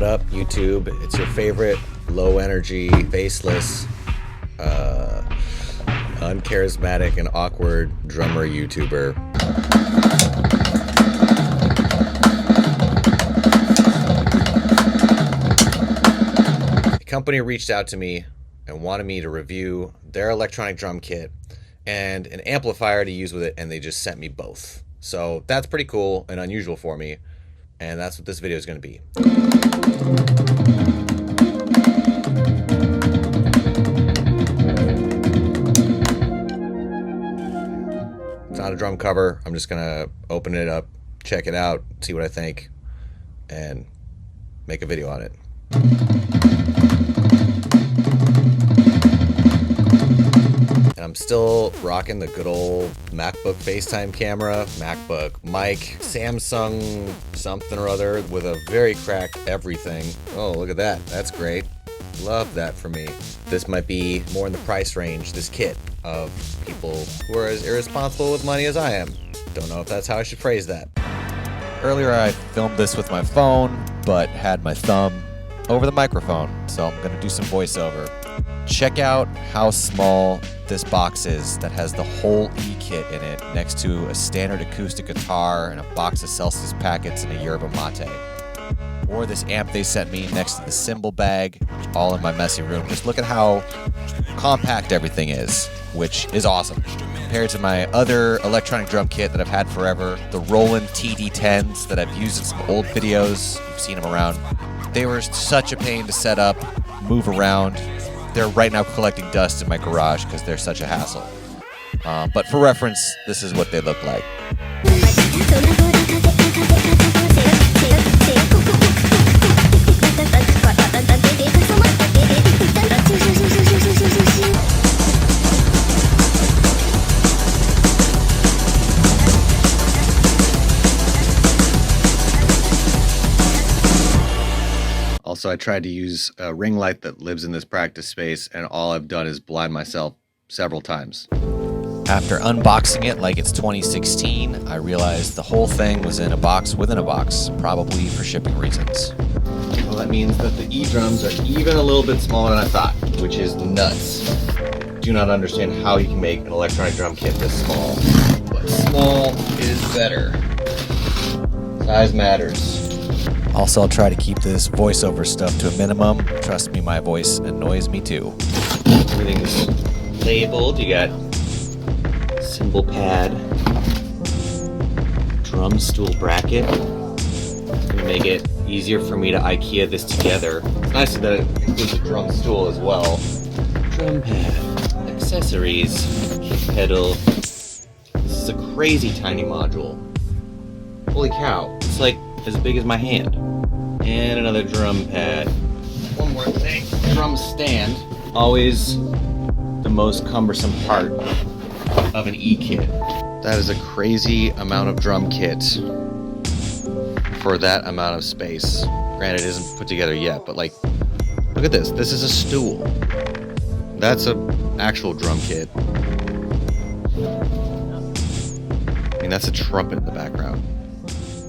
up, YouTube? It's your favorite low energy, faceless, uncharismatic and awkward drummer YouTuber. The company reached out to me and wanted me to review their electronic drum kit and an amplifier to use with it, and they just sent me both. So that's pretty cool and unusual for me, and that's what this video is going to be. It's not a drum cover. I'm just gonna open it up, check it out, see what I think, and make a video on it. And I'm still rocking the good old MacBook FaceTime camera, MacBook mic, Samsung something or other with a very cracked everything. Oh, look at that. That's great. Love that for me. This might be more in the price range, this kit, of people who are as irresponsible with money as I am. Don't know if that's how I should phrase that. Earlier I filmed this with my phone, but had my thumb over the microphone, so I'm gonna do some voiceover. Check out how small this box is that has the whole E-kit in it, next to a standard acoustic guitar and a box of Celsius packets and a yerba mate. Or this amp they sent me next to the cymbal bag, all in my messy room. Just look at how compact everything is, which is awesome. Compared to my other electronic drum kit that I've had forever, the Roland TD10s that I've used in some old videos, you've seen them around. They were such a pain to set up, move around. They're right now collecting dust in my garage because they're such a hassle. But for reference, this is what they look like. Also, I tried to use a ring light that lives in this practice space, and all I've done is blind myself several times. After unboxing it like it's 2016, I realized the whole thing was in a box within a box, probably for shipping reasons. Well, that means that the E-drums are even a little bit smaller than I thought, which is nuts. Do not understand how you can make an electronic drum kit this small, but small is better. Size matters. Also, I'll try to keep this voiceover stuff to a minimum. Trust me, my voice annoys me too. Everything's labeled. You got cymbal pad, drum stool bracket. It's gonna make it easier for me to IKEA this together. It's nice that it includes a drum stool as well. Drum pad, accessories, pedal. This is a crazy tiny module. Holy cow, it's like as big as my hand. And another drum pad. One more thing, drum stand. Always the most cumbersome part of an E-kit. That is a crazy amount of drum kit for that amount of space. Granted, it isn't put together yet, but like, look at this. This is a stool. That's an actual drum kit. I mean, that's a trumpet in the background.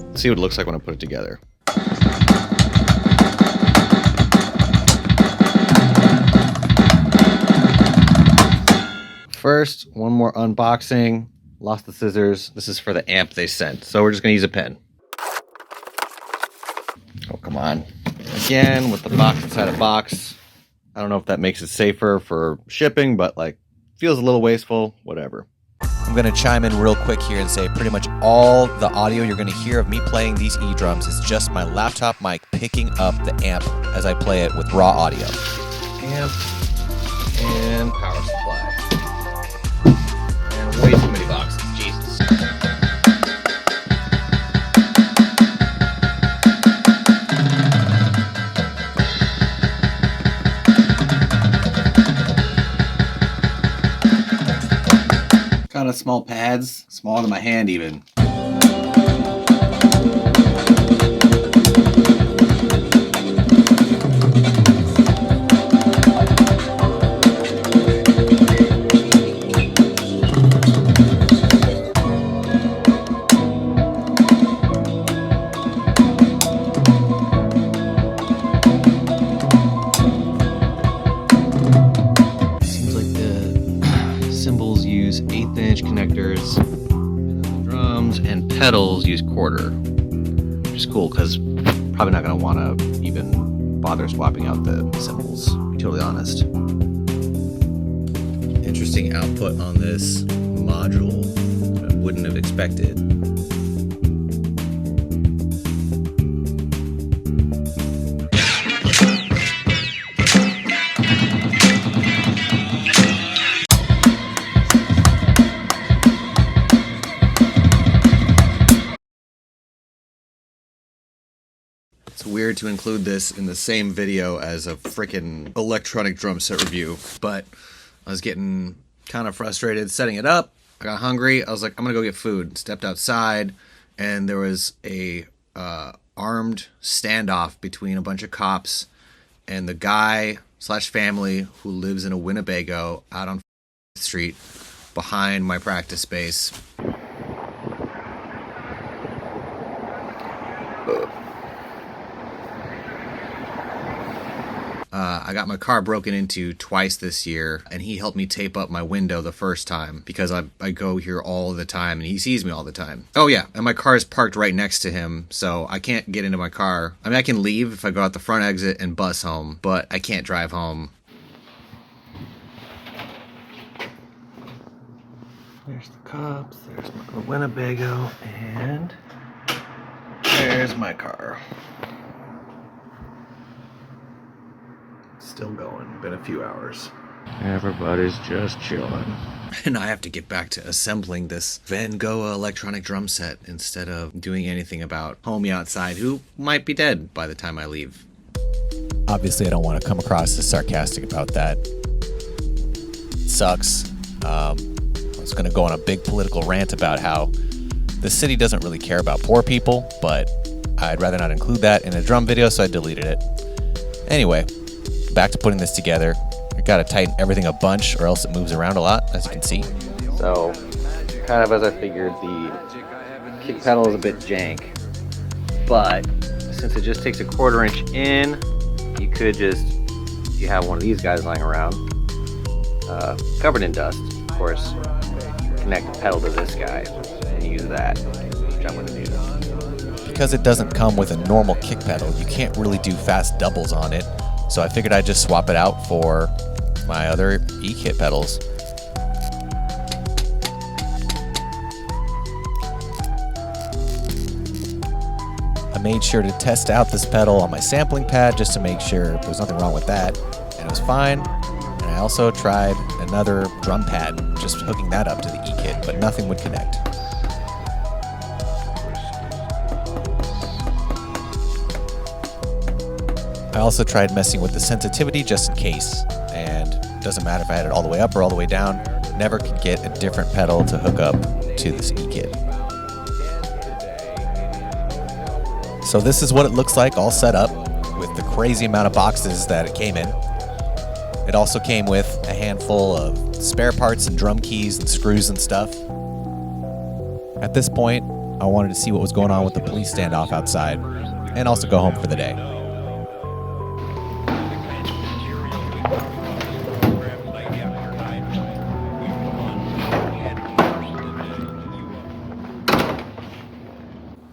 Let's see what it looks like when I put it together. First, one more unboxing. Lost the scissors. This is for the amp they sent, so we're just gonna use a pen. Oh, come on. Again, with the box inside a box. I don't know if that makes it safer for shipping, but like, feels a little wasteful, whatever. I'm gonna chime in real quick here and say pretty much all the audio you're gonna hear of me playing these E-drums is just my laptop mic picking up the amp as I play it with raw audio. Amp and power supply. And way too many boxes, Jesus. Kind of small pads, smaller than my hand even. pedals use quarter, which is cool because probably not going to want to even bother swapping out the cymbals, to be totally honest. Interesting output on this module. I wouldn't have expected. It's weird to include this in the same video as a freaking electronic drum set review, but I was getting kind of frustrated setting it up. I got hungry. I was like, I'm gonna go get food. Stepped outside, and there was a armed standoff between a bunch of cops and the guy slash family who lives in a Winnebago out on street behind my practice space. I got my car broken into twice this year, and he helped me tape up my window the first time because I go here all the time and he sees me all the time. Oh yeah, and my car is parked right next to him, so I can't get into my car. I mean, I can leave if I go out the front exit and bus home, but I can't drive home. There's the cops, there's my Winnebago, and there's my car. Still going. Been a few hours. Everybody's just chilling. And I have to get back to assembling this VanGoa Electronic Drum Set instead of doing anything about homie outside who might be dead by the time I leave. Obviously, I don't want to come across as sarcastic about that. It sucks. I was going to go on a big political rant about how the city doesn't really care about poor people, but I'd rather not include that in a drum video, so I deleted it. Anyway, back to putting this together. I gotta tighten everything a bunch or else it moves around a lot, as you can see. So, kind of as I figured, the kick pedal is a bit jank, but since it just takes a 1/4 inch in, you could just, if you have one of these guys lying around, covered in dust, of course, connect the pedal to this guy and use that, which I'm gonna do. Because it doesn't come with a normal kick pedal, you can't really do fast doubles on it. So I figured I'd just swap it out for my other E-kit pedals. I made sure to test out this pedal on my sampling pad just to make sure there was nothing wrong with that, and it was fine. And I also tried another drum pad, just hooking that up to the E-kit, but nothing would connect. I also tried messing with the sensitivity just in case, and it doesn't matter if I had it all the way up or all the way down, never could get a different pedal to hook up to this E-kit. So this is what it looks like all set up with the crazy amount of boxes that it came in. It also came with a handful of spare parts and drum keys and screws and stuff. At this point, I wanted to see what was going on with the police standoff outside and also go home for the day.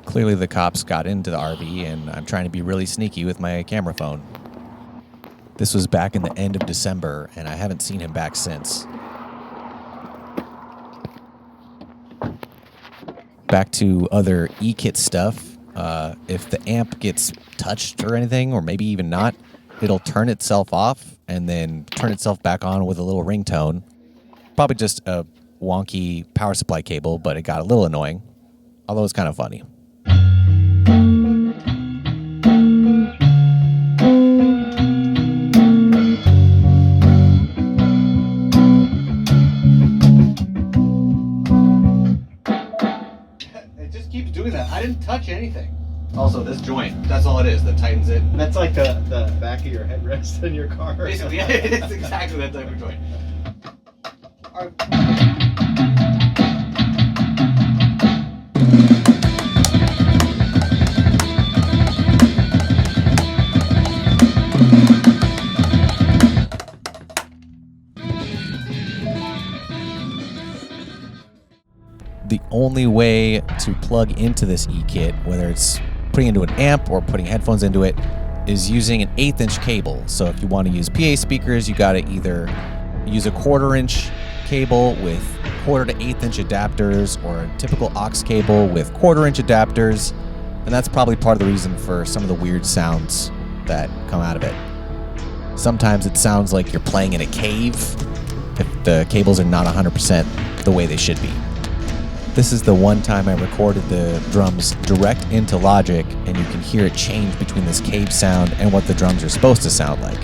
Clearly the cops got into the RV and I'm trying to be really sneaky with my camera phone. This was back in the end of December and I haven't seen him back since. Back to other E-kit stuff. If the amp gets touched or anything, or maybe even not, it'll turn itself off and then turn itself back on with a little ringtone. Probably just a wonky power supply cable, but it got a little annoying. Although it's kind of funny. It just keeps doing that. I didn't touch anything. Also, this joint, that's all it is that tightens it. That's like the back of your headrest in your car. Basically, yeah, it's exactly that type of joint. The only way to plug into this E-kit, whether it's putting into an amp or putting headphones into it, is using an 1/8" cable. So if you want to use PA speakers, you got to either use a 1/4" cable with 1/4 to 1/8" adapters, or a typical aux cable with 1/4" adapters. And that's probably part of the reason for some of the weird sounds that come out of it. Sometimes it sounds like you're playing in a cave if the cables are not 100% the way they should be. This is the one time I recorded the drums direct into Logic, and you can hear it change between this cave sound and what the drums are supposed to sound like.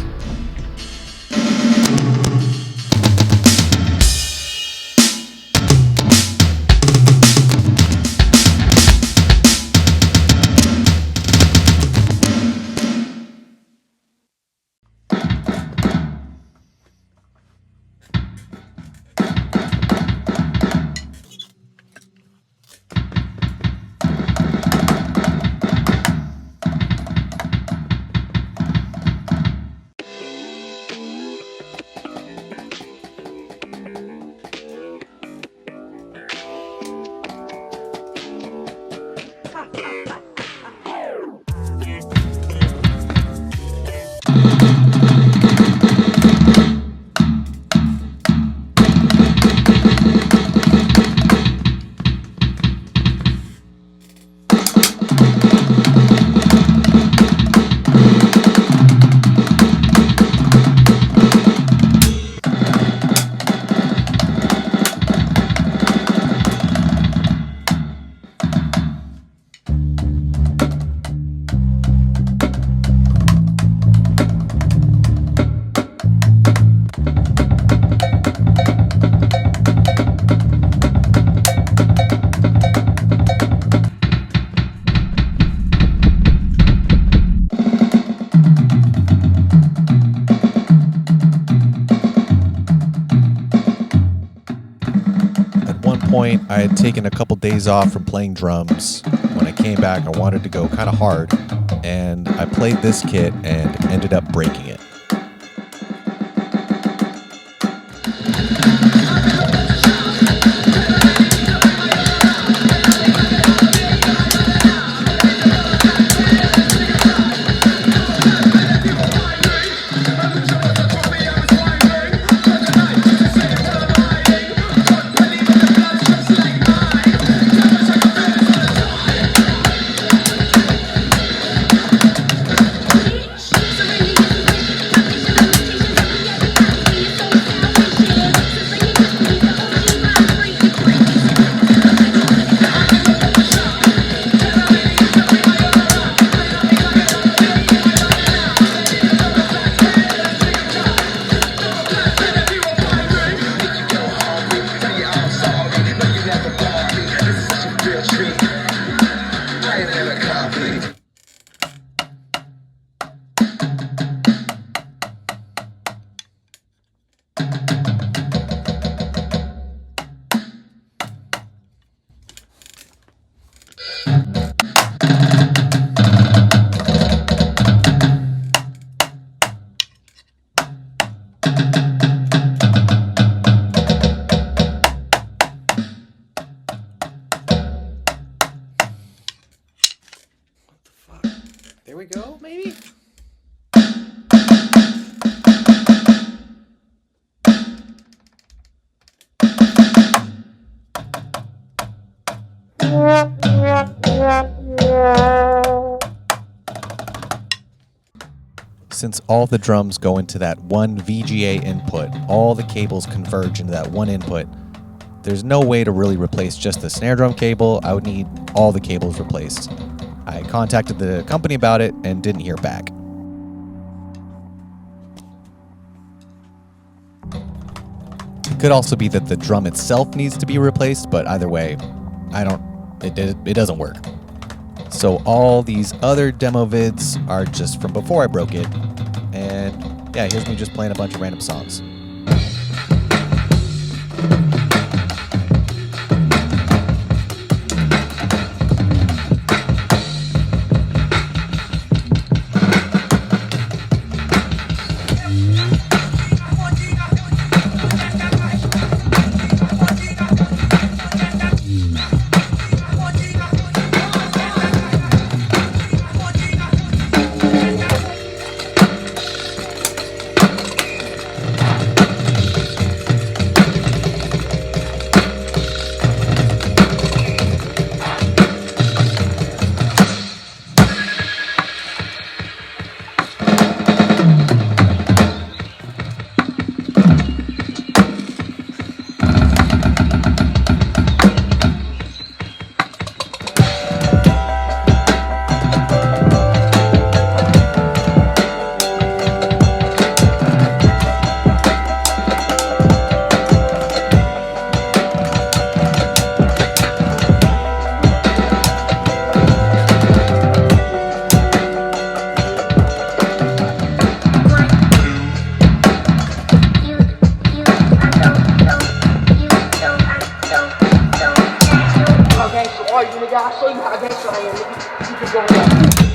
I had taken a couple days off from playing drums. When I came back, I wanted to go kind of hard, and I played this kit and ended up breaking it. There we go, maybe? Since all the drums go into that one VGA input, all the cables converge into that one input, there's no way to really replace just the snare drum cable. I would need all the cables replaced. I contacted the company about it and didn't hear back. It could also be that the drum itself needs to be replaced, but either way, it doesn't work. So all these other demo vids are just from before I broke it, and yeah, here's me just playing a bunch of random songs. that's fine. You can go there.